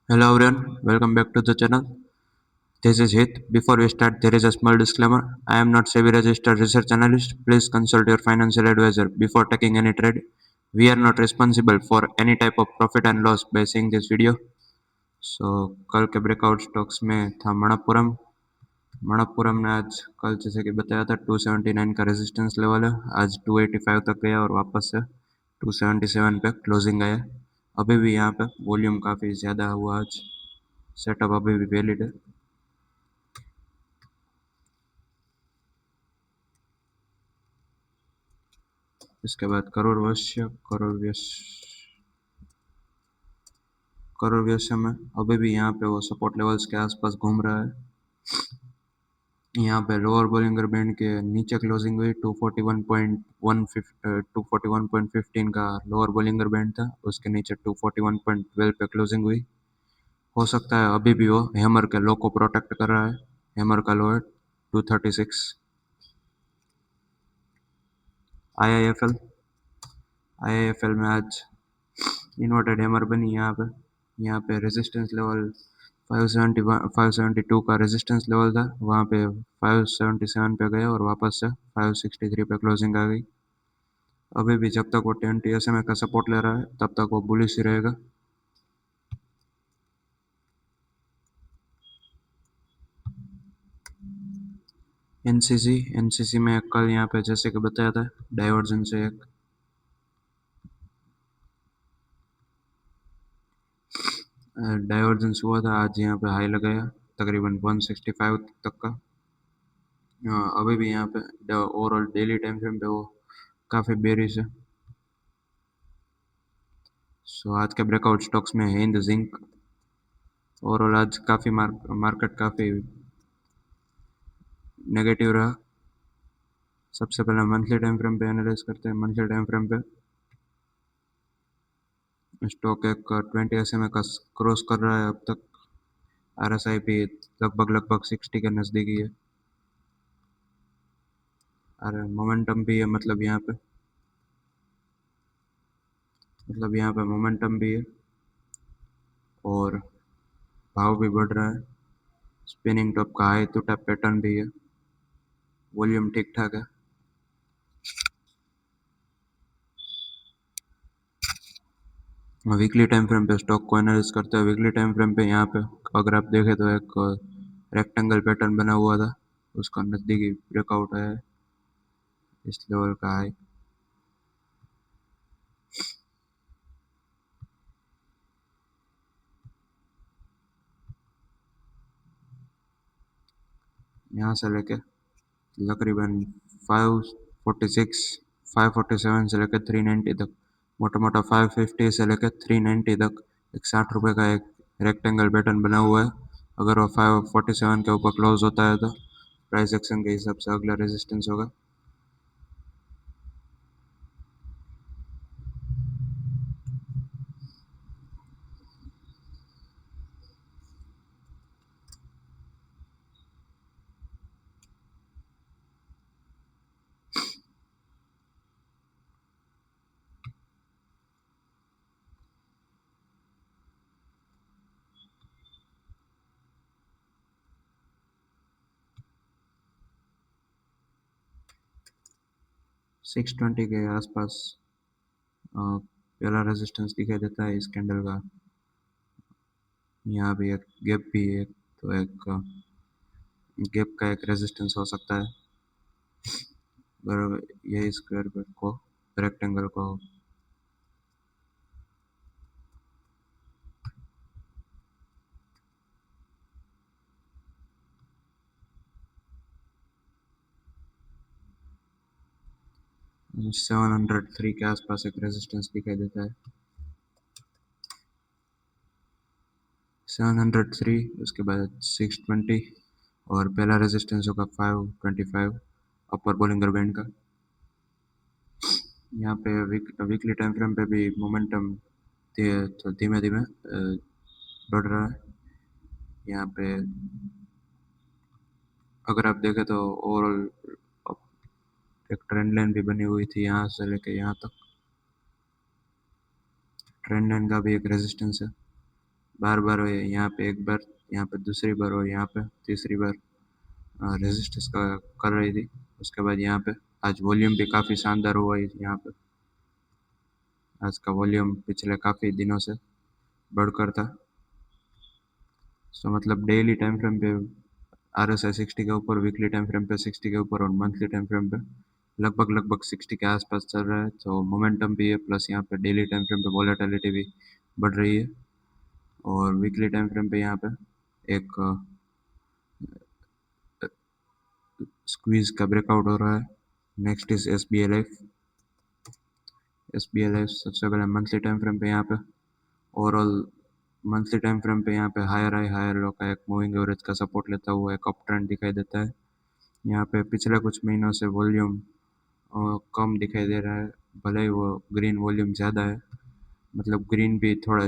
Hello everyone, welcome back to the channel. This is Hit. Before we start, there is a small disclaimer. I am not SEBI registered research analyst. Please consult your financial advisor before taking any trade. We are not responsible for any type of profit and loss by seeing this video. कल के breakout stocks में था मणप्पुरम। मणप्पुरम ने आज कल जैसे कि बताया था 279 का रेजिस्टेंस लेवल है, आज 285 तक गया और वापस से 277 पे क्लोजिंग आया। अभी भी यहाँ पे वॉल्यूम काफ़ी ज़्यादा हुआ आज, सेटअप अभी भी वैलिड है। इसके बाद करोड़ वैश्य में अभी भी यहाँ पे वो सपोर्ट लेवल्स के आसपास घूम रहा है। यहाँ पे लोअर बोलिंगर बैंड के नीचे क्लोजिंग हुई 241.15 का लोअर बोलिंगर बैंड था, उसके नीचे 241.12 पे क्लोजिंग हुई। हो सकता है अभी भी वो हैमर के लो को प्रोटेक्ट कर रहा है। हैमर का लो है 236। आईआईएफएल आईआईएफएल में आज इन्वर्टेड हैमर बनी। यहाँ पे रेजिस्टेंस लेवल 572 का रेजिस्टेंस लेवल था, वहाँ पे 577 पे गया और वापस से 563 पे क्लोजिंग आ गई। अभी भी जब तक वो 10 TSMA का सपोर्ट ले रहा है तब तक वो बुलिश ही रहेगा। एनसीसी में कल यहाँ पे जैसे कि बताया था डाइवर्जेंस से एक डाइवर्जेंस हुआ था, आज यहाँ पे हाई लगाया तकरीबन 165 तक का। अभी भी यहाँ पे ओवरऑल डेली टाइम फ्रेम पे वो काफ़ी बेरिश है। आज के ब्रेकआउट स्टॉक्स में हिंद जिंक। ओवरऑल आज काफ़ी मार्केट काफ़ी नेगेटिव रहा। सबसे पहले मंथली टाइम फ्रेम पे एनालाइज करते हैं। मंथली टाइम फ्रेम पे स्टॉक एक 20 SMA का क्रॉस कर रहा है अब तक। RSI भी लगभग 60 के नज़दीक ही है और मोमेंटम भी है, मतलब यहाँ पे मोमेंटम भी है और भाव भी बढ़ रहा है। स्पिनिंग टॉप का हाई टू टॉप पैटर्न भी है। वॉल्यूम ठीक ठाक है। वीकली टाइम फ्रेम पे स्टॉक को एनालाइज करते हैं। वीकली टाइम फ्रेम पे यहाँ पे अगर आप देखें तो एक रेक्टेंगल पैटर्न बना हुआ था, उसका नज़दीकी ब्रेकआउट है इस लेवल का हाई। यहाँ से लेके तकरीबन 546 547 से लेकर 390 तक, मोटा मोटा 550 से लेकर 390 तक एक 60 रुपये का एक रेक्टेंगल पैटर्न बना हुआ है। अगर वो 547 के ऊपर क्लोज होता है तो प्राइस एक्शन के हिसाब से अगला रेजिस्टेंस होगा 620 के आसपास पहला रेजिस्टेंस दिखाई देता है इस कैंडल का। यहाँ भी एक गैप भी है, तो एक गैप का एक रेजिस्टेंस हो सकता है अगर ये स्क्वायर को रेक्टेंगल को 703 के आसपास एक रेजिस्टेंस दिखाई देता है। 703, उसके बाद 620 और पहला रेजिस्टेंस होगा 525 अपर बोलिंगर बैंड का। यहाँ पे वीकली टाइम फ्रेम पे भी मोमेंटम धीमे धीमे बढ़ रहा है। यहाँ पे अगर आप देखें तो ओवरऑल एक ट्रेंड लाइन भी बनी हुई थी यहाँ से लेके यहाँ तक। ट्रेंड लाइन का भी एक रेजिस्टेंस है बार बार यहाँ पे एक बार, यहाँ पे दूसरी बार और यहाँ पे तीसरी बार रेजिस्टेंस का कर रही थी। उसके बाद यहाँ पे आज वॉल्यूम भी काफ़ी शानदार हुआ है यहाँ पे। आज का वॉल्यूम पिछले काफ़ी दिनों से बढ़कर था। तो मतलब डेली टाइम फ्रेम पे RSI 60 के ऊपर, वीकली टाइम फ्रेम पे 60 के ऊपर और मंथली टाइम फ्रेम पे लगभग लगभग 60 के आसपास चल रहा है। तो मोमेंटम भी है, प्लस यहाँ पे डेली टाइम फ्रेम पे वॉलेटिलिटी भी बढ़ रही है। और वीकली टाइम फ्रेम पे यहाँ पे एक स्क्वीज का ब्रेकआउट हो रहा है। Next is SBI life. SBI life सबसे पहले मंथली टाइम फ्रेम पे यहाँ पे ओवरऑल मंथली टाइम फ्रेम पे यहाँ पे हायर हाई हायर लो का एक मूविंग एवरेज का सपोर्ट लेता हुआ एक अप ट्रेंड दिखाई देता है। यहाँ पे पिछले कुछ महीनों से वॉल्यूम कम दिखाई दे रहा है, भले ही वो ग्रीन वॉल्यूम ज़्यादा है। मतलब ग्रीन भी थोड़ा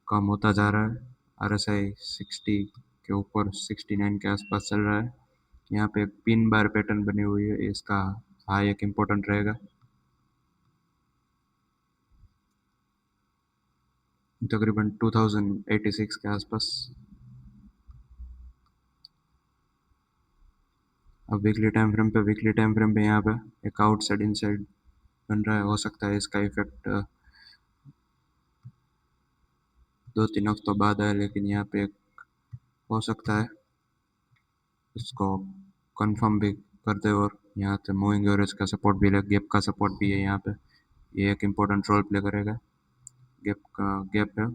कम होता जा रहा है। RSI 60 के ऊपर 69 के आसपास चल रहा है। यहाँ पे एक पिन बार पैटर्न बनी हुई है, इसका हाई एक इम्पोर्टेंट रहेगा, तकरीबन 2086 के आसपास। अब वीकली टाइम फ्रेम पे यहाँ पे एक आउटसाइड इनसाइड बन रहा है। हो सकता है इसका इफेक्ट 2-3 हफ्तों बाद आए, लेकिन यहाँ पे हो सकता है इसको कंफर्म भी कर दे। और यहाँ से मूविंग एवरेज का सपोर्ट भी है, गैप का सपोर्ट भी है यहाँ पे, ये एक इम्पोर्टेंट रोल प्ले करेगा। गैप है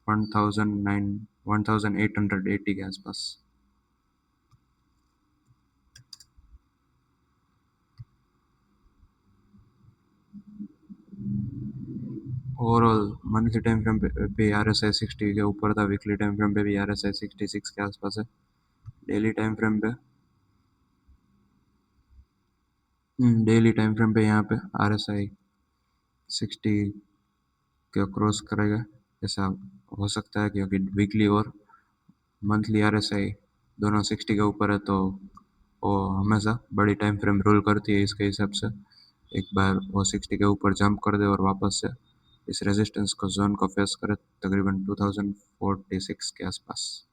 1880 के आसपास। ओवरऑल मंथली टाइम फ्रेम पे RSI 60 के ऊपर था, वीकली टाइम फ्रेम पे भी RSI 66 के आसपास है। डेली टाइम फ्रेम पे यहाँ पे RSI 60 के क्रॉस करेगा ऐसा हो सकता है, क्योंकि वीकली और मंथली RSI दोनों 60 के ऊपर है। तो वो हमेशा बड़ी टाइम फ्रेम रोल करती है, इसके हिसाब से एक बार वो 60 के ऊपर जंप कर दे और वापस से इस रेजिस्टेंस को जोन को फेस करे तकरीबन 2046 के आसपास।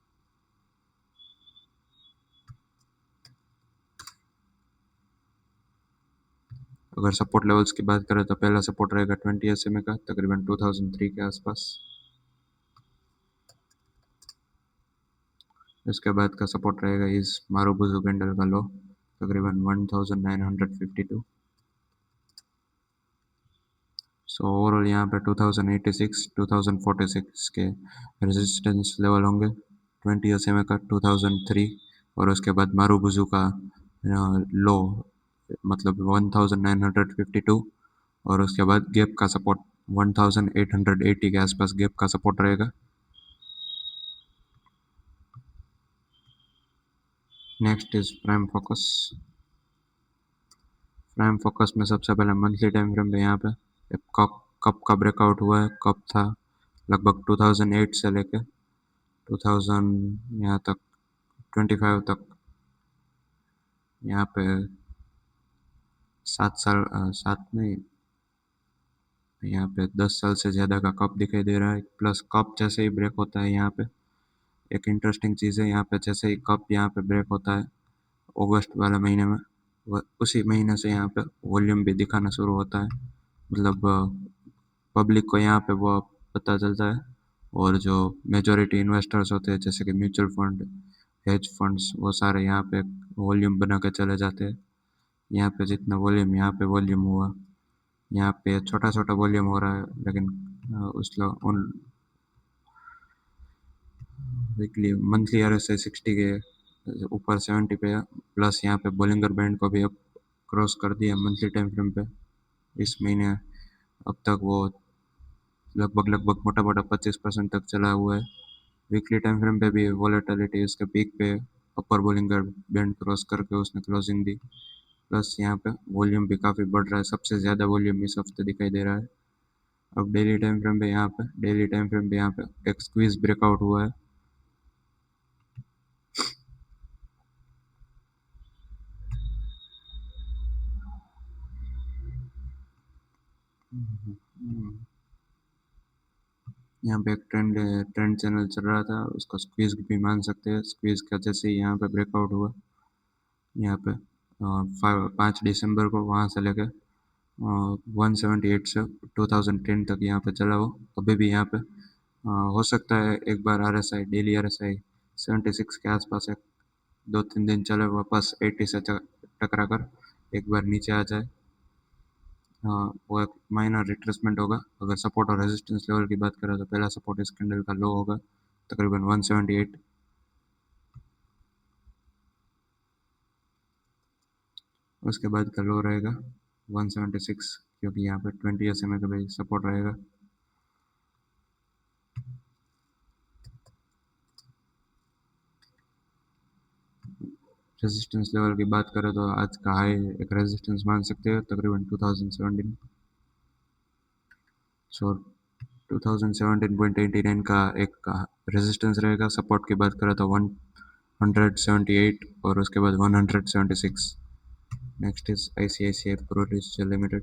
अगर सपोर्ट लेवल्स की बात करें तो पहला सपोर्ट रहेगा 20 SMA का तकरीबन 2003 के आसपास। इसके बाद का सपोर्ट रहेगा इस मारुबुजू कैंडल का लो तकरीबन 1952। सो ओवरऑल यहाँ पे 2086 2046 के रेजिस्टेंस लेवल होंगे। 20 SMA का 2003 और उसके बाद मारुबुजू का लो मतलब 1952 और उसके बाद गैप का सपोर्ट 1880 के आसपास गैप का सपोर्ट रहेगा। नेक्स्ट इज प्राइम फोकस में सबसे पहले मंथली टाइम फ्रेम पे यहाँ पे एक कप का ब्रेकआउट हुआ है। कप था लगभग 2008 से लेके 2000 यहाँ तक 25 तक, यहाँ पे 7 साल 7 नहीं, यहाँ पे 10 साल से ज़्यादा का कप दिखाई दे रहा है। प्लस कप जैसे ही ब्रेक होता है यहाँ पे एक इंटरेस्टिंग चीज़ है, यहाँ पे जैसे ही कप यहाँ पे ब्रेक होता है अगस्त वाले महीने में, उसी महीने से यहाँ पे वॉल्यूम भी दिखाना शुरू होता है। मतलब पब्लिक को यहाँ पे वो पता चलता है। और जो मेजॉरिटी इन्वेस्टर्स होते हैं जैसे कि म्यूचुअल फंड, हेज फंड्स, वो सारे यहाँ पे वॉल्यूम बना के चले जाते हैं। यहाँ पे जितना वॉल्यूम यहाँ पे वॉल्यूम हुआ, यहाँ पे छोटा छोटा वॉल्यूम हो रहा है, लेकिन उन वीकली मंथली RSI 60 के ऊपर 70 पे है। प्लस यहाँ पे बोलिंगर बैंड को भी अब क्रॉस कर दिया मंथली टाइम फ्रेम पे इस महीने। अब तक वो लगभग लगभग मोटा मोटा 25% तक चला हुआ है। वीकली टाइम फ्रेम पे भी वॉलेटिलिटी इसके पीक पे अपर बोलिंगर बैंड क्रॉस करके उसने क्लोजिंग दी। प्लस यहाँ पे वॉल्यूम भी काफ़ी बढ़ रहा है, सबसे ज़्यादा वॉल्यूम इस हफ्ते दिखाई दे रहा है। अब डेली टाइम फ्रेम पे यहाँ पे एक स्क्वीज ब्रेकआउट हुआ है। यहाँ पे एक ट्रेंड ट्रेंड चैनल चल रहा था, उसको स्क्वीज भी मान सकते हैं। स्क्वीज का जैसे ही यहाँ पे ब्रेकआउट हुआ, यहाँ पे 5 दिसंबर को वहाँ से लेके 178 से 2010 तक यहाँ पे चला वो। अभी भी यहाँ पे हो सकता है एक बार RSI, डेली RSI 76 के आसपास है, 2-3 दिन चले वापस 80 से टकरा कर एक बार नीचे आ जाए। वो एक माइनर रिट्रेसमेंट होगा। अगर सपोर्ट और रेजिस्टेंस लेवल की बात करें तो पहला सपोर्ट इस कैंडल का लो होगा तकरीबन 178। उसके बाद का लो रहेगा 176, क्योंकि यहाँ पे 20 SMA का भी सपोर्ट रहेगा। रेजिस्टेंस लेवल की बात करें तो आज का हाई एक रेजिस्टेंस मान सकते हो तकरीबन 2017। सो 2017.89 का एक रेजिस्टेंस रहेगा। सपोर्ट की बात करें तो 178 और उसके बाद 176। Next is ICICI Prudential limited.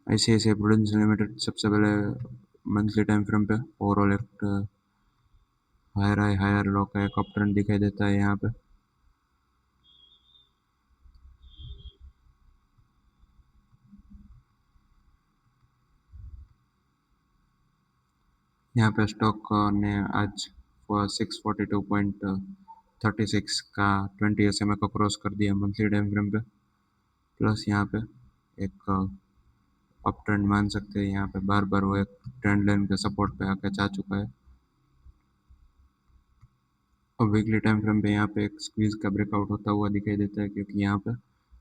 ICICI Prudential limited सबसे पहले मंथली टाइम फ्रेम पे ओवरऑल एक हायर हाई हायर लो का एक अप ट्रेंड दिखाई देता है। यहाँ पे स्टॉक ने आज 642.36 का 20 SMA को क्रॉस कर दिया मंथली टाइम फ्रेम पे। प्लस यहाँ पे एक अप ट्रेंड मान सकते हैं। यहाँ पे बार बार वो एक ट्रेंड लाइन के सपोर्ट पे आके जा चुका है। अब वीकली टाइम फ्रेम पे यहाँ पे एक स्क्वीज का ब्रेकआउट होता हुआ दिखाई देता है, क्योंकि यहाँ पे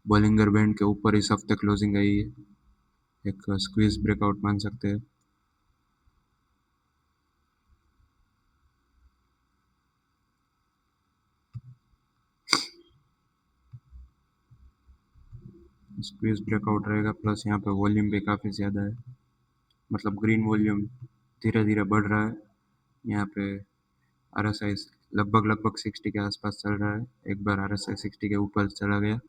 बॉलिंगर बैंड के ऊपर इस हफ्ते क्लोजिंग आई है। एक स्क्वीज ब्रेकआउट मान सकते हैं। स्क्वीज ब्रेकआउट रहेगा, प्लस यहाँ पे वॉल्यूम भी काफ़ी ज़्यादा है, मतलब ग्रीन वॉल्यूम धीरे धीरे बढ़ रहा है। यहाँ पे RSI लगभग लगभग 60 के आसपास चल रहा है। एक बार RSI 60 के ऊपर चला गया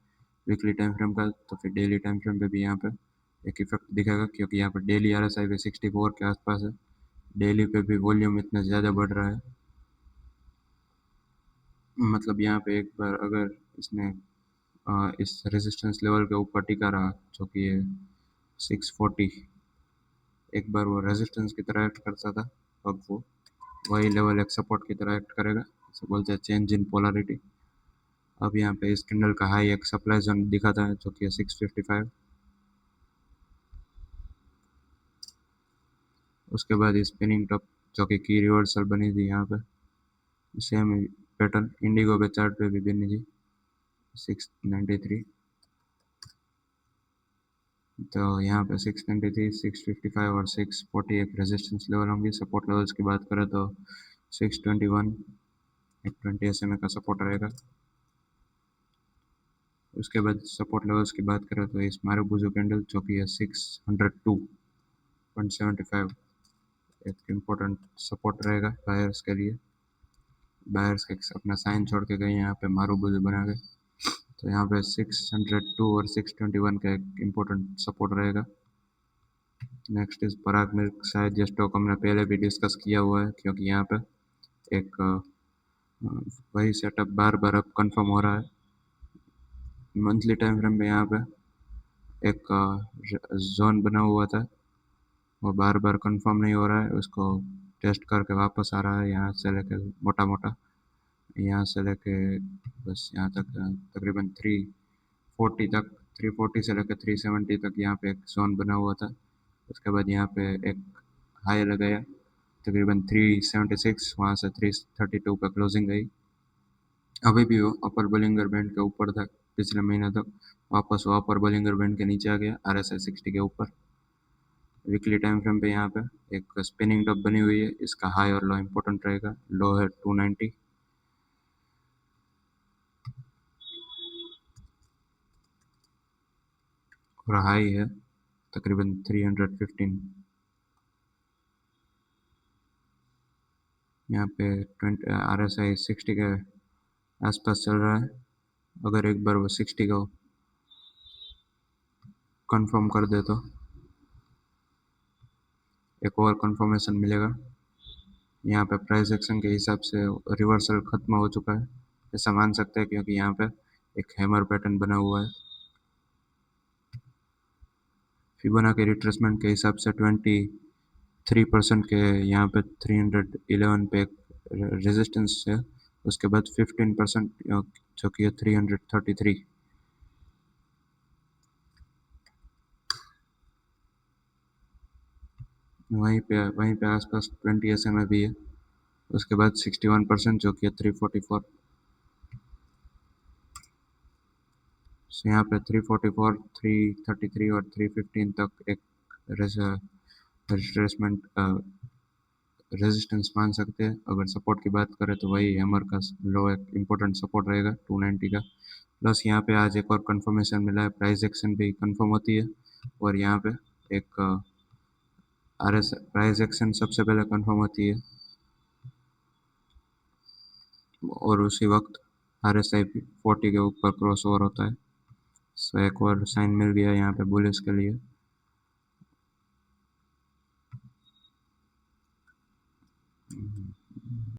वीकली टाइम फ्रेम का, तो फिर डेली टाइम फ्रेम पे भी यहाँ पे एक इफेक्ट दिखेगा, क्योंकि यहाँ पे डेली RSI भी 64 के आसपास है। डेली पे भी वॉल्यूम इतना ज़्यादा बढ़ रहा है, मतलब यहाँ पे एक बार अगर इसने इस रेजिस्टेंस लेवल के ऊपर टिका रहा, जो कि है 640, एक बार वो रेजिस्टेंस की तरह एक्ट करता था, अब वो वही लेवल एक सपोर्ट की तरह एक्ट करेगा। इसे बोलते हैं चेंज इन पोलरिटी। अब यहाँ पे इस कैंडल का हाई एक सप्लाई जोन दिखाता है, जो कि है 655। उसके बाद स्पिनिंग टॉप, जो कि की रिवर्सल बनी थी यहाँ पे, सेम पैटर्न इंडिगो पे चार्ट पे भी बनी थी 693। तो यहाँ पे 693, 655 और 640 एक रेजिस्टेंस लेवल होंगे। सपोर्ट लेवल्स की बात करें तो 621 एक 20 SMA का सपोर्ट रहेगा। उसके बाद सपोर्ट लेवल्स की बात करें तो इस मारुबुजू कैंडल, जो कि है 602.75, एक इम्पोर्टेंट सपोर्ट रहेगा बायर्स के लिए। बायर्स के अपना साइन छोड़ के गए यहाँ पे मारुबुजू बना गए, तो यहाँ पे 602 और 621 का एक इम्पोर्टेंट सपोर्ट रहेगा। Next is Parag milk. शायद ये स्टॉक हमने पहले भी डिस्कस किया हुआ है, क्योंकि यहाँ पे एक वही सेटअप बार बार अब कंफर्म हो रहा है। मंथली टाइम फ्रेम में यहाँ पे एक जोन बना हुआ था, वो बार बार कंफर्म नहीं हो रहा है, उसको टेस्ट करके वापस आ रहा है। यहाँ से लेके मोटा मोटा यहाँ से लेके बस यहाँ तक तकरीबन 340 तक, 340 से लेकर 370 तक यहाँ पे एक जोन बना हुआ था। उसके बाद यहाँ पे एक हाई लगाया तकरीबन 376, वहाँ से 332 पे क्लोजिंग गई। अभी भी वो अपर बोलिंगर बैंड के ऊपर था पिछले महीने तक, वापस वो अपर बोलिंगर बैंड के नीचे आ गया RSI 60 के ऊपर। वीकली टाइम फ्रेम पे यहाँ पे एक स्पिनिंग टॉप बनी हुई है, इसका हाई और लो इंपॉर्टेंट रहेगा। लो है 290 और हाई है तकरीबन 315। यहाँ पे 20 RSI 60 के आसपास चल रहा है। अगर एक बार वो 60 का कंफर्म कर दे तो एक और कंफर्मेशन मिलेगा। यहाँ पे प्राइस एक्शन के हिसाब से रिवर्सल खत्म हो चुका है, ऐसा मान सकते हैं, क्योंकि यहाँ पे एक हैमर पैटर्न बना हुआ है। फिबोनाची रिट्रेसमेंट के हिसाब से 23% के यहाँ पे 311 पे एक रेजिस्टेंस है, उसके बाद 15% जो कि है 333। वहीं पे आसपास 20 SMA भी है, उसके बाद 61% जो कि है 344। सो यहाँ पे 344, 333 और 315 तक एक रिट्रेसमेंट रेजिस्टेंस मान सकते हैं। अगर सपोर्ट की बात करें तो वही हैमर का लो एक इम्पोर्टेंट सपोर्ट रहेगा 290 का। प्लस यहाँ पे आज एक और कंफर्मेशन मिला है, प्राइस एक्शन भी कंफर्म होती है, और यहाँ पे एक प्राइस एक्शन सबसे पहले कंफर्म होती है और उसी वक्त RSI 40 के ऊपर क्रॉस ओवर होता है। सो एक और साइन मिल गया यहाँ पे बुलिश के लिए।